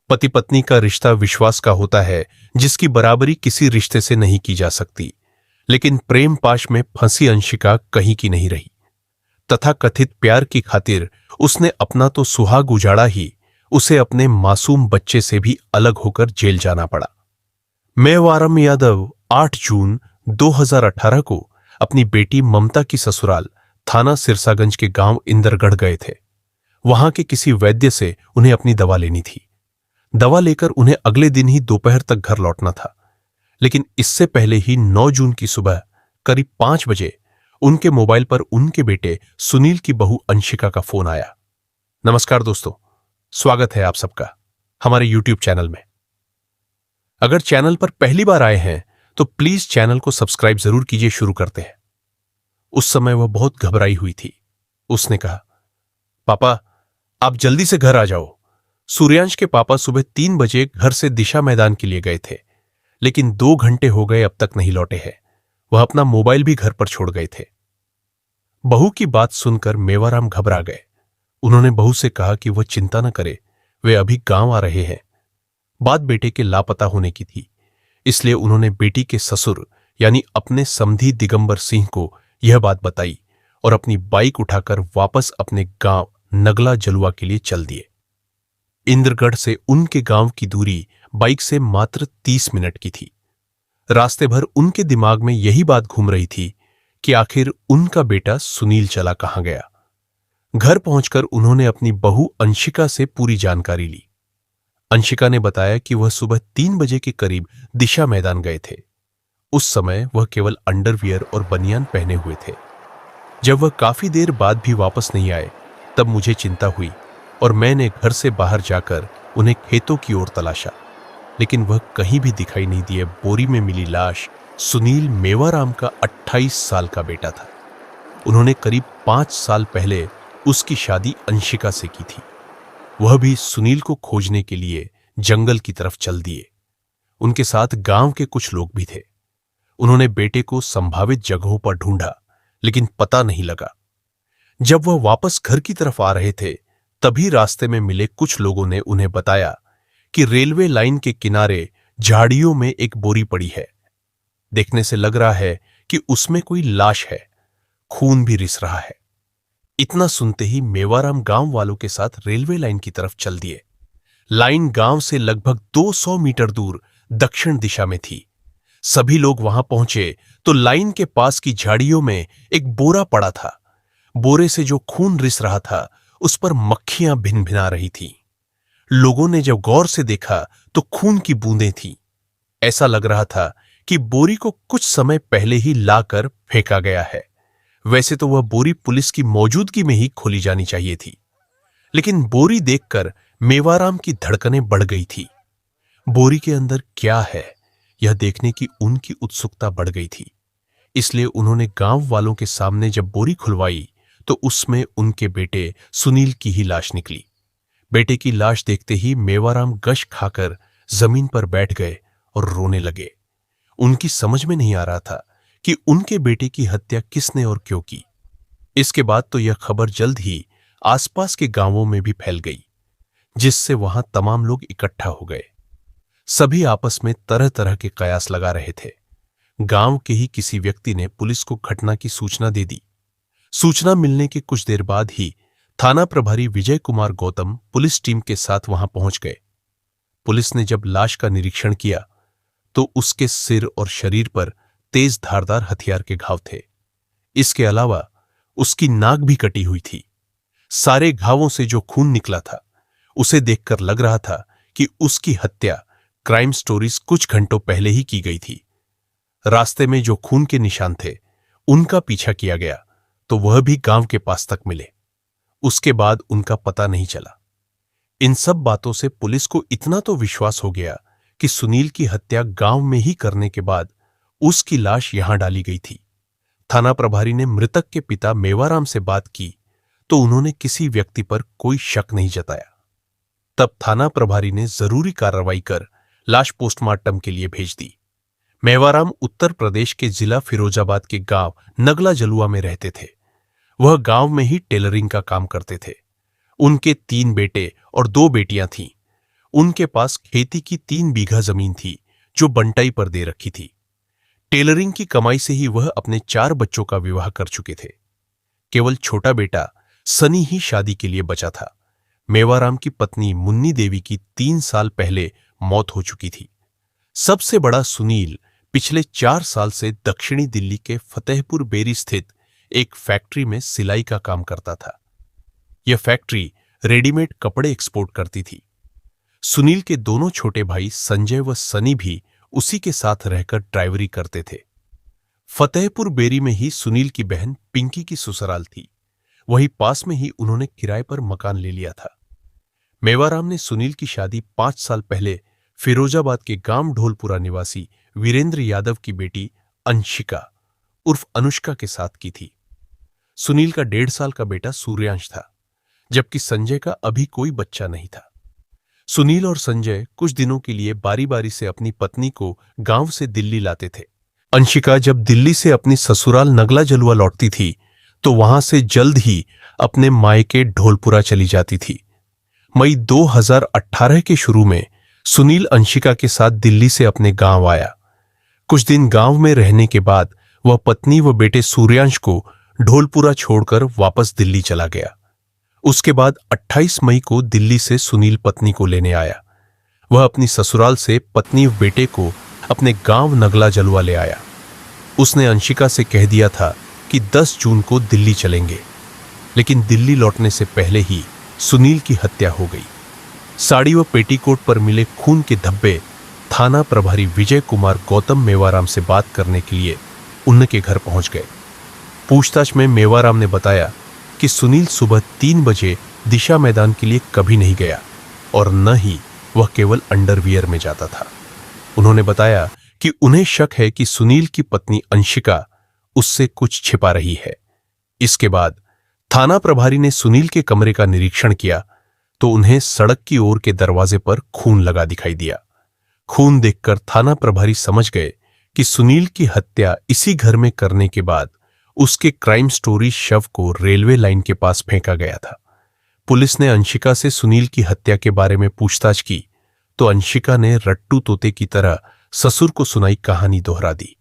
पति पत्नी का रिश्ता विश्वास का होता है, जिसकी बराबरी किसी रिश्ते से नहीं की जा सकती। लेकिन प्रेम पाश में फंसी अंशिका कहीं की नहीं रही। तथा कथित प्यार की खातिर उसने अपना तो सुहाग उजाड़ा ही, उसे अपने मासूम बच्चे से भी अलग होकर जेल जाना पड़ा। मेवाराम यादव 8 जून 2018 को अपनी बेटी ममता की ससुराल थाना सिरसागंज के गांव इंदरगढ़ गए थे। वहां के किसी वैद्य से उन्हें अपनी दवा लेनी थी। दवा लेकर उन्हें अगले दिन ही दोपहर तक घर लौटना था। लेकिन इससे पहले ही 9 जून की सुबह करीब 5 बजे उनके मोबाइल पर उनके बेटे सुनील की बहू अंशिका का फोन आया। नमस्कार दोस्तों, स्वागत है आप सबका हमारे YouTube चैनल में। अगर चैनल पर पहली बार आए हैं तो प्लीज चैनल को सब्सक्राइब जरूर कीजिए। शुरू करते हैं। उस समय वह बहुत घबराई हुई थी। उसने कहा, पापा आप जल्दी से घर आ जाओ। सूर्यांश के पापा सुबह 3 बजे घर से दिशा मैदान के लिए गए थे, लेकिन 2 घंटे हो गए अब तक नहीं लौटे हैं। वह अपना मोबाइल भी घर पर छोड़ गए थे। बहू की बात सुनकर मेवाराम घबरा गए। उन्होंने बहू से कहा कि वह चिंता न करे, वे अभी गांव आ रहे हैं। बात बेटे के लापता होने की थी, इसलिए उन्होंने बेटी के ससुर यानी अपने समधी दिगंबर सिंह को यह बात बताई और अपनी बाइक उठाकर वापस अपने गांव नगला जलुआ के लिए चल दिए। इंद्रगढ़ से उनके गांव की दूरी बाइक से मात्र 30 मिनट की थी। रास्ते भर उनके दिमाग में यही बात घूम रही थी कि आखिर उनका बेटा सुनील चला कहां गया। घर पहुंचकर उन्होंने अपनी बहू अंशिका से पूरी जानकारी ली। अंशिका ने बताया कि वह सुबह 3 बजे के करीब दिशा मैदान गए थे। उस समय वह केवल अंडरवियर और बनियान पहने हुए थे। जब वह काफी देर बाद भी वापस नहीं आए, तब मुझे चिंता हुई और मैंने घर से बाहर जाकर उन्हें खेतों की ओर तलाशा, लेकिन वह कहीं भी दिखाई नहीं दिए। बोरी में मिली लाश सुनील मेवाराम का 28 साल का बेटा था। उन्होंने करीब 5 साल पहले उसकी शादी अंशिका से की थी। वह भी सुनील को खोजने के लिए जंगल की तरफ चल दिए। उनके साथ गांव के कुछ लोग भी थे। उन्होंने बेटे को संभावित जगहों पर ढूंढा, लेकिन पता नहीं लगा। जब वह वापस घर की तरफ आ रहे थे, तभी रास्ते में मिले कुछ लोगों ने उन्हें बताया कि रेलवे लाइन के किनारे झाड़ियों में एक बोरी पड़ी है। देखने से लग रहा है कि उसमें कोई लाश है, खून भी रिस रहा है। इतना सुनते ही मेवाराम गांव वालों के साथ रेलवे लाइन की तरफ चल दिए। लाइन गांव से लगभग 200 मीटर दूर दक्षिण दिशा में थी। सभी लोग वहां पहुंचे तो लाइन के पास की झाड़ियों में एक बोरा पड़ा था। बोरे से जो खून रिस रहा था, उस पर मक्खियां भिनभिना रही थीं। लोगों ने जब गौर से देखा तो खून की बूंदें थीं। ऐसा लग रहा था कि बोरी को कुछ समय पहले ही लाकर फेंका गया है। वैसे तो वह बोरी पुलिस की मौजूदगी में ही खोली जानी चाहिए थी, लेकिन बोरी देखकर मेवाराम की धड़कनें बढ़ गई थी। बोरी के अंदर क्या है, यह देखने की उनकी उत्सुकता बढ़ गई थी। इसलिए उन्होंने गांव वालों के सामने जब बोरी खुलवाई तो उसमें उनके बेटे सुनील की ही लाश निकली। बेटे की लाश देखते ही मेवाराम गश खाकर जमीन पर बैठ गए और रोने लगे। उनकी समझ में नहीं आ रहा था कि उनके बेटे की हत्या किसने और क्यों की। इसके बाद तो यह खबर जल्द ही आसपास के गांवों में भी फैल गई, जिससे वहां तमाम लोग इकट्ठा हो गए। सभी आपस में तरह तरह के कयास लगा रहे थे। गांव के ही किसी व्यक्ति ने पुलिस को घटना की सूचना दे दी। सूचना मिलने के कुछ देर बाद ही थाना प्रभारी विजय कुमार गौतम पुलिस टीम के साथ वहां पहुंच गए। पुलिस ने जब लाश का निरीक्षण किया तो उसके सिर और शरीर पर तेज धारदार हथियार के घाव थे। इसके अलावा उसकी नाक भी कटी हुई थी। सारे घावों से जो खून निकला था, उसे देखकर लग रहा था कि उसकी हत्या क्राइम स्टोरीज कुछ घंटों पहले ही की गई थी। रास्ते में जो खून के निशान थे, उनका पीछा किया गया तो वह भी गांव के पास तक मिले। उसके बाद उनका पता नहीं चला। इन सब बातों से पुलिस को इतना तो विश्वास हो गया कि सुनील की हत्या गांव में ही करने के बाद उसकी लाश यहां डाली गई थी। थाना प्रभारी ने मृतक के पिता मेवाराम से बात की तो उन्होंने किसी व्यक्ति पर कोई शक नहीं जताया। तब थाना प्रभारी ने जरूरी कार्रवाई कर लाश पोस्टमार्टम के लिए भेज दी। मेवाराम उत्तर प्रदेश के जिला फिरोजाबाद के गांव नगला जलुआ में रहते थे। वह गांव में ही टेलरिंग का काम करते थे। उनके 3 बेटे और 2 बेटियां थीं। उनके पास खेती की 3 बीघा जमीन थी जो बंटाई पर दे रखी थी। टेलरिंग की कमाई से ही वह अपने 4 बच्चों का विवाह कर चुके थे। केवल छोटा बेटा सनी ही शादी के लिए बचा था। मेवाराम की पत्नी मुन्नी देवी की 3 साल पहले मौत हो चुकी थी। सबसे बड़ा सुनील पिछले 4 साल से दक्षिणी दिल्ली के फतेहपुर बेरी स्थित एक फैक्ट्री में सिलाई का काम करता था। यह फैक्ट्री रेडीमेड कपड़े एक्सपोर्ट करती थी। सुनील के दोनों छोटे भाई संजय व सनी भी उसी के साथ रहकर ड्राइवरी करते थे। फतेहपुर बेरी में ही सुनील की बहन पिंकी की ससुराल थी। वहीं पास में ही उन्होंने किराए पर मकान ले लिया था। मेवाराम ने सुनील की शादी 5 साल पहले फिरोजाबाद के गांव ढोलपुरा निवासी वीरेंद्र यादव की बेटी अंशिका उर्फ अनुष्का के साथ की थी। सुनील का 1.5 साल का बेटा सूर्यांश था, जबकि संजय का अभी कोई बच्चा नहीं था। सुनील और संजय कुछ दिनों के लिए बारी बारी से अपनी पत्नी को गांव से दिल्ली लाते थे। अंशिका जब दिल्ली से अपनी ससुराल नगला जलुआ लौटती थी तो वहां से जल्द ही अपने मायके ढोलपुरा चली जाती थी। मई 2018 के शुरू में सुनील अंशिका के साथ दिल्ली से अपने गांव आया। कुछ दिन गांव में रहने के बाद वह पत्नी व बेटे सूर्यांश को ढोलपुरा छोड़कर वापस दिल्ली चला गया। उसके बाद 28 मई को दिल्ली से सुनील पत्नी को लेने आया। वह अपनी ससुराल से पत्नी व बेटे को अपने गांव नगला जलुआ ले आया। उसने अंशिका से कह दिया था कि 10 जून को दिल्ली चलेंगे, लेकिन दिल्ली लौटने से पहले ही सुनील की हत्या हो गई। साड़ी व पेटीकोट पर मिले खून के धब्बे थाना प्रभारी विजय कुमार गौतम मेवाराम से बात करने के लिए उनके घर पहुंच गए। पूछताछ में मेवाराम ने बताया कि सुनील सुबह 3 बजे दिशा मैदान के लिए कभी नहीं गया और न ही वह केवल अंडरवियर में जाता था। उन्होंने बताया कि उन्हें शक है कि सुनील की पत्नी अंशिका उससे कुछ छिपा रही है। इसके बाद थाना प्रभारी ने सुनील के कमरे का निरीक्षण किया तो उन्हें सड़क की ओर के दरवाजे पर खून लगा दिखाई दिया। खून देखकर थाना प्रभारी समझ गए कि सुनील की हत्या इसी घर में करने के बाद उसके क्राइम स्टोरी शव को रेलवे लाइन के पास फेंका गया था। पुलिस ने अंशिका से सुनील की हत्या के बारे में पूछताछ की तो अंशिका ने रट्टू तोते की तरह ससुर को सुनाई कहानी दोहरा दी।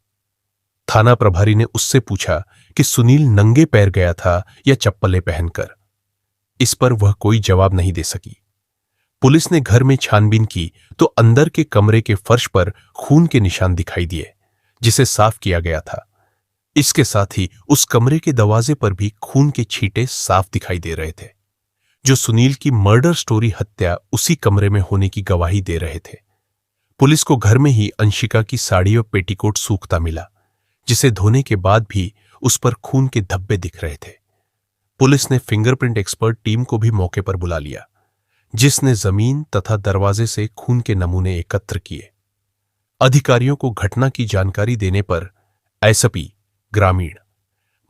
थाना प्रभारी ने उससे पूछा कि सुनील नंगे पैर गया था या चप्पलें पहनकर। इस पर वह कोई जवाब नहीं दे सकी। पुलिस ने घर में छानबीन की तो अंदर के कमरे के फर्श पर खून के निशान दिखाई दिए, जिसे साफ किया गया था। इसके साथ ही उस कमरे के दरवाजे पर भी खून के छींटे साफ दिखाई दे रहे थे, जो सुनील की मर्डर स्टोरी हत्या उसी कमरे में होने की गवाही दे रहे थे। पुलिस को घर में ही अंशिका की साड़ी और पेटीकोट सूखता मिला, जिसे धोने के बाद भी उस पर खून के धब्बे दिख रहे थे। पुलिस ने फिंगरप्रिंट एक्सपर्ट टीम को भी मौके पर बुला लिया, जिसने जमीन तथा दरवाजे से खून के नमूने एकत्र किए। अधिकारियों को घटना की जानकारी देने पर एसपी ग्रामीण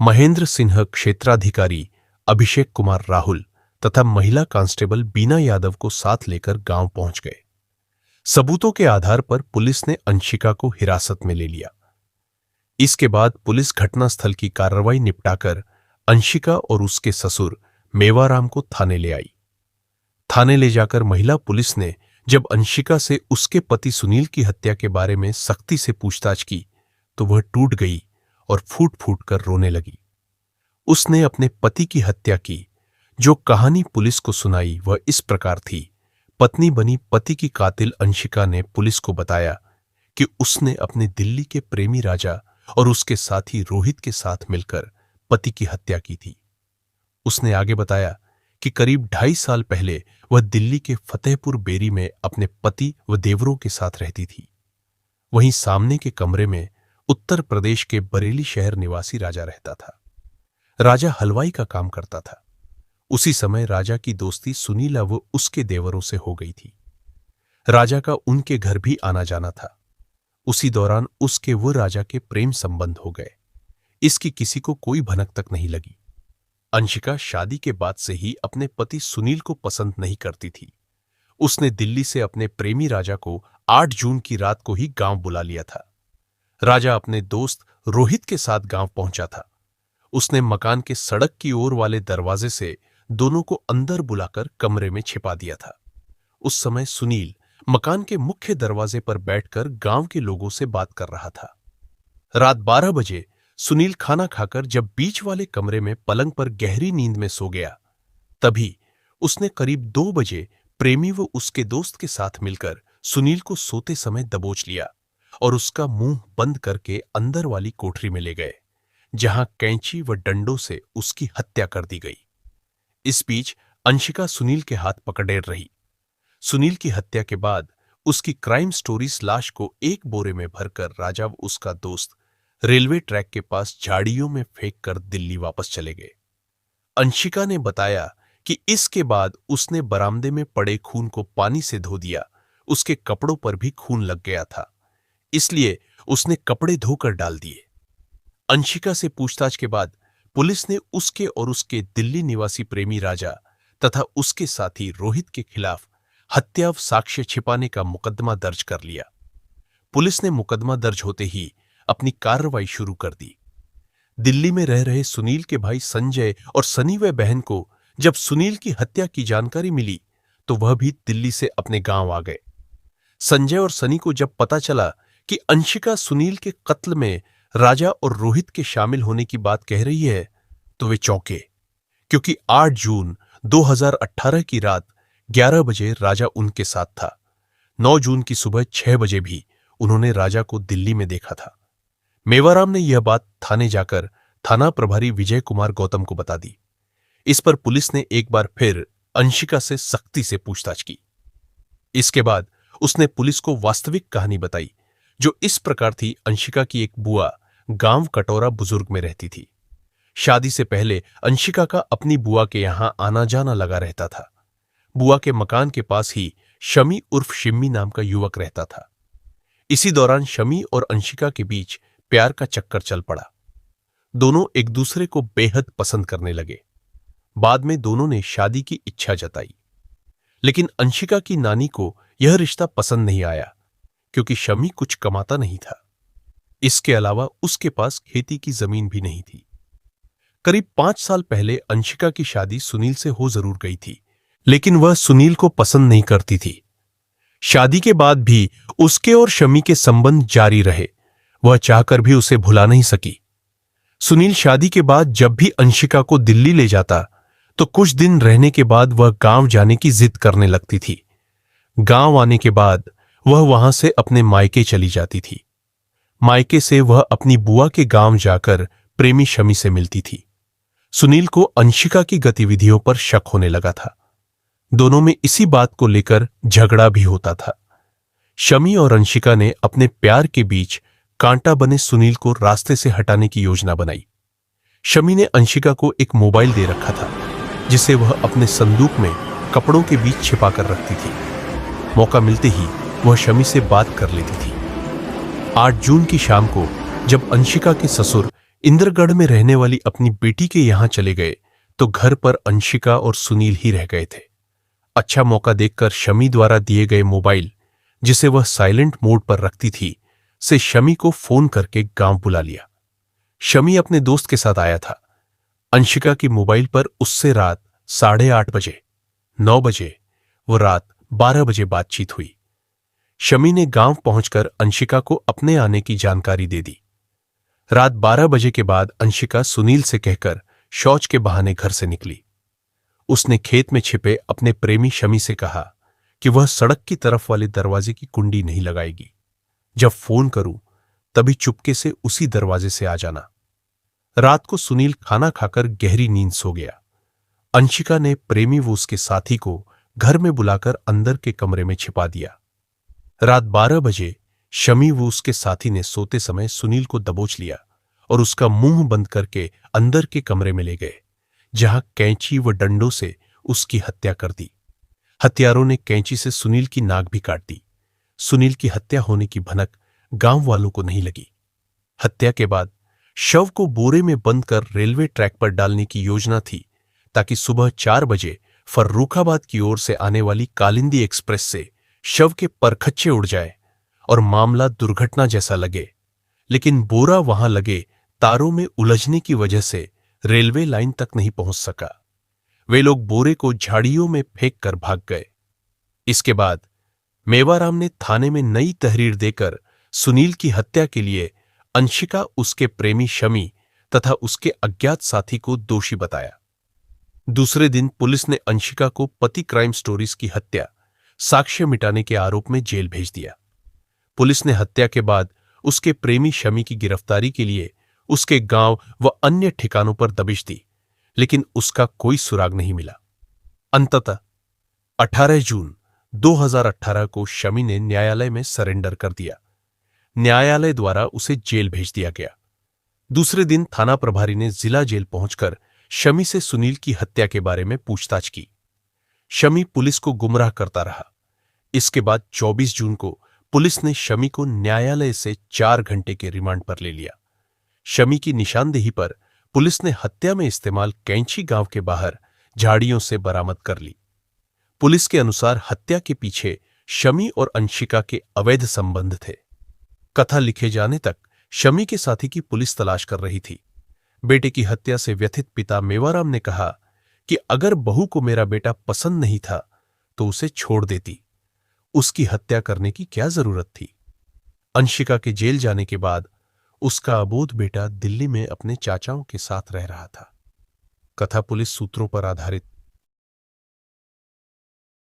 महेंद्र सिन्हा, क्षेत्राधिकारी अभिषेक कुमार राहुल तथा महिला कांस्टेबल बीना यादव को साथ लेकर गांव पहुंच गए। सबूतों के आधार पर पुलिस ने अंशिका को हिरासत में ले लिया। इसके बाद पुलिस घटनास्थल की कार्रवाई निपटाकर अंशिका और उसके ससुर मेवाराम को थाने ले आई। थाने ले जाकर महिला पुलिस ने जब अंशिका से उसके पति सुनील की हत्या के बारे में सख्ती से पूछताछ की तो वह टूट गई और फूट फूट कर रोने लगी। उसने अपने पति की हत्या की। जो कहानी पुलिस को सुनाई वह इस प्रकार थी। पत्नी बनी पति की कातिल अंशिका ने पुलिस को बताया कि उसने अपने दिल्ली के प्रेमी राजा और उसके साथी रोहित के साथ मिलकर पति की हत्या की थी। उसने आगे बताया कि करीब 2.5 साल पहले वह दिल्ली के फतेहपुर बेरी में अपने पति व देवरों के साथ रहती थी। वहीं सामने के कमरे में उत्तर प्रदेश के बरेली शहर निवासी राजा रहता था। राजा हलवाई का काम करता था। उसी समय राजा की दोस्ती सुनीला व उसके देवरों से हो गई थी। राजा का उनके घर भी आना जाना था। उसी दौरान उसके वो राजा के प्रेम संबंध हो गए। इसकी किसी को कोई भनक तक नहीं लगी। अंशिका शादी के बाद से ही अपने पति सुनील को पसंद नहीं करती थी। उसने दिल्ली से अपने प्रेमी राजा को 8 जून की रात को ही गांव बुला लिया था। राजा अपने दोस्त रोहित के साथ गांव पहुंचा था। उसने मकान के सड़क की ओर वाले दरवाजे से दोनों को अंदर बुलाकर कमरे में छिपा दिया था। उस समय सुनील मकान के मुख्य दरवाजे पर बैठकर गांव के लोगों से बात कर रहा था। रात 12 बजे सुनील खाना खाकर जब बीच वाले कमरे में पलंग पर गहरी नींद में सो गया, तभी उसने करीब 2 बजे प्रेमी व उसके दोस्त के साथ मिलकर सुनील को सोते समय दबोच लिया और उसका मुंह बंद करके अंदर वाली कोठरी में ले गए, जहां कैंची व डंडों से उसकी हत्या कर दी गई। इस बीच अंशिका सुनील के हाथ पकड़े रही। सुनील की हत्या के बाद उसकी क्राइम स्टोरीज लाश को एक बोरे में भरकर राजा व उसका दोस्त रेलवे ट्रैक के पास झाड़ियों में फेंक कर दिल्ली वापस चले गए। अंशिका ने बताया कि इसके बाद उसने बरामदे में पड़े खून को पानी से धो दिया। उसके कपड़ों पर भी खून लग गया था, इसलिए उसने कपड़े धोकर डाल दिए। अंशिका से पूछताछ के बाद पुलिस ने उसके और उसके दिल्ली निवासी प्रेमी राजा तथा उसके साथी रोहित के खिलाफ हत्या साक्ष्य छिपाने का मुकदमा दर्ज कर लिया। पुलिस ने मुकदमा दर्ज होते ही अपनी कार्रवाई शुरू कर दी। दिल्ली में रह रहे सुनील के भाई संजय और सनी व बहन को जब सुनील की हत्या की जानकारी मिली तो वह भी दिल्ली से अपने गांव आ गए। संजय और सनी को जब पता चला कि अंशिका सुनील के कत्ल में राजा और रोहित के शामिल होने की बात कह रही है तो वे चौंके, क्योंकि 8 जून 2018 की रात 11 बजे राजा उनके साथ था। 9 जून की सुबह 6 बजे भी उन्होंने राजा को दिल्ली में देखा था। मेवाराम ने यह बात थाने जाकर थाना प्रभारी विजय कुमार गौतम को बता दी। इस पर पुलिस ने एक बार फिर अंशिका से सख्ती से पूछताछ की। इसके बाद उसने पुलिस को वास्तविक कहानी बताई, जो इस प्रकार थी। अंशिका की एक बुआ गांव कटोरा बुजुर्ग में रहती थी। शादी से पहले अंशिका का अपनी बुआ के यहां आना जाना लगा रहता था। बुआ के मकान के पास ही शमी उर्फ शिम्मी नाम का युवक रहता था। इसी दौरान शमी और अंशिका के बीच प्यार का चक्कर चल पड़ा। दोनों एक दूसरे को बेहद पसंद करने लगे। बाद में दोनों ने शादी की इच्छा जताई, लेकिन अंशिका की नानी को यह रिश्ता पसंद नहीं आया, क्योंकि शमी कुछ कमाता नहीं था। इसके अलावा उसके पास खेती की जमीन भी नहीं थी। करीब 5 साल पहले अंशिका की शादी सुनील से हो जरूर गई थी, लेकिन वह सुनील को पसंद नहीं करती थी। शादी के बाद भी उसके और शमी के संबंध जारी रहे। वह चाहकर भी उसे भुला नहीं सकी। सुनील शादी के बाद जब भी अंशिका को दिल्ली ले जाता तो कुछ दिन रहने के बाद वह गांव जाने की जिद करने लगती थी। गांव आने के बाद वह वहां से अपने मायके चली जाती थी। मायके से वह अपनी बुआ के गांव जाकर प्रेमी शमी से मिलती थी। सुनील को अंशिका की गतिविधियों पर शक होने लगा था। दोनों में इसी बात को लेकर झगड़ा भी होता था। शमी और अंशिका ने अपने प्यार के बीच कांटा बने सुनील को रास्ते से हटाने की योजना बनाई। शमी ने अंशिका को एक मोबाइल दे रखा था, जिसे वह अपने संदूक में कपड़ों के बीच छिपा कर रखती थी। मौका मिलते ही वह शमी से बात कर लेती थी। 8 जून की शाम को जब अंशिका के ससुर इंद्रगढ़ में रहने वाली अपनी बेटी के यहां चले गए तो घर पर अंशिका और सुनील ही रह गए थे। अच्छा मौका देखकर शमी द्वारा दिए गए मोबाइल, जिसे वह साइलेंट मोड पर रखती थी, से शमी को फोन करके गांव बुला लिया। शमी अपने दोस्त के साथ आया था। अंशिका की मोबाइल पर उससे रात 8:30 बजे, 9 बजे व रात 12 बजे बातचीत हुई। शमी ने गांव पहुंचकर अंशिका को अपने आने की जानकारी दे दी। रात 12 बजे के बाद अंशिका सुनील से कहकर शौच के बहाने घर से निकली। उसने खेत में छिपे अपने प्रेमी शमी से कहा कि वह सड़क की तरफ वाले दरवाजे की कुंडी नहीं लगाएगी। जब फोन करूं तभी चुपके से उसी दरवाजे से आ जाना। रात को सुनील खाना खाकर गहरी नींद सो गया। अंशिका ने प्रेमी व उसके साथी को घर में बुलाकर अंदर के कमरे में छिपा दिया। रात 12 बजे शमी व उसके साथी ने सोते समय सुनील को दबोच लिया और उसका मुंह बंद करके अंदर के कमरे में ले गए, जहां कैंची व डंडों से उसकी हत्या कर दी। हत्यारों ने कैंची से सुनील की नाक भी काट दी। सुनील की हत्या होने की भनक गांव वालों को नहीं लगी। हत्या के बाद शव को बोरे में बंद कर रेलवे ट्रैक पर डालने की योजना थी, ताकि सुबह 4 बजे फर्रुखाबाद की ओर से आने वाली कालिंदी एक्सप्रेस से शव के परखच्चे उड़ जाए और मामला दुर्घटना जैसा लगे। लेकिन बोरा वहां लगे तारों में उलझने की वजह से रेलवे लाइन तक नहीं पहुंच सका। वे लोग बोरे को झाड़ियों में फेंक कर भाग गए। इसके बाद मेवाराम ने थाने में नई तहरीर देकर सुनील की हत्या के लिए अंशिका, उसके प्रेमी शमी तथा उसके अज्ञात साथी को दोषी बताया। दूसरे दिन पुलिस ने अंशिका को पति क्राइम स्टोरीज की हत्या, साक्ष्य मिटाने के आरोप में जेल भेज दिया। पुलिस ने हत्या के बाद उसके प्रेमी शमी की गिरफ्तारी के लिए उसके गांव व अन्य ठिकानों पर दबिश दी, लेकिन उसका कोई सुराग नहीं मिला। अंततः 18 जून 2018 को शमी ने न्यायालय में सरेंडर कर दिया। न्यायालय द्वारा उसे जेल भेज दिया गया। दूसरे दिन थाना प्रभारी ने जिला जेल पहुंचकर शमी से सुनील की हत्या के बारे में पूछताछ की। शमी पुलिस को गुमराह करता रहा। इसके बाद 24 जून को पुलिस ने शमी को न्यायालय से 4 घंटे के रिमांड पर ले लिया। शमी की निशानदेही पर पुलिस ने हत्या में इस्तेमाल कैंची गांव के बाहर झाड़ियों से बरामद कर ली। पुलिस के अनुसार हत्या के पीछे शमी और अंशिका के अवैध संबंध थे। कथा लिखे जाने तक शमी के साथी की पुलिस तलाश कर रही थी। बेटे की हत्या से व्यथित पिता मेवाराम ने कहा कि अगर बहू को मेरा बेटा पसंद नहीं था तो उसे छोड़ देती, उसकी हत्या करने की क्या जरूरत थी। अंशिका के जेल जाने के बाद उसका अबोध बेटा दिल्ली में अपने चाचाओं के साथ रह रहा था। कथा पुलिस सूत्रों पर आधारित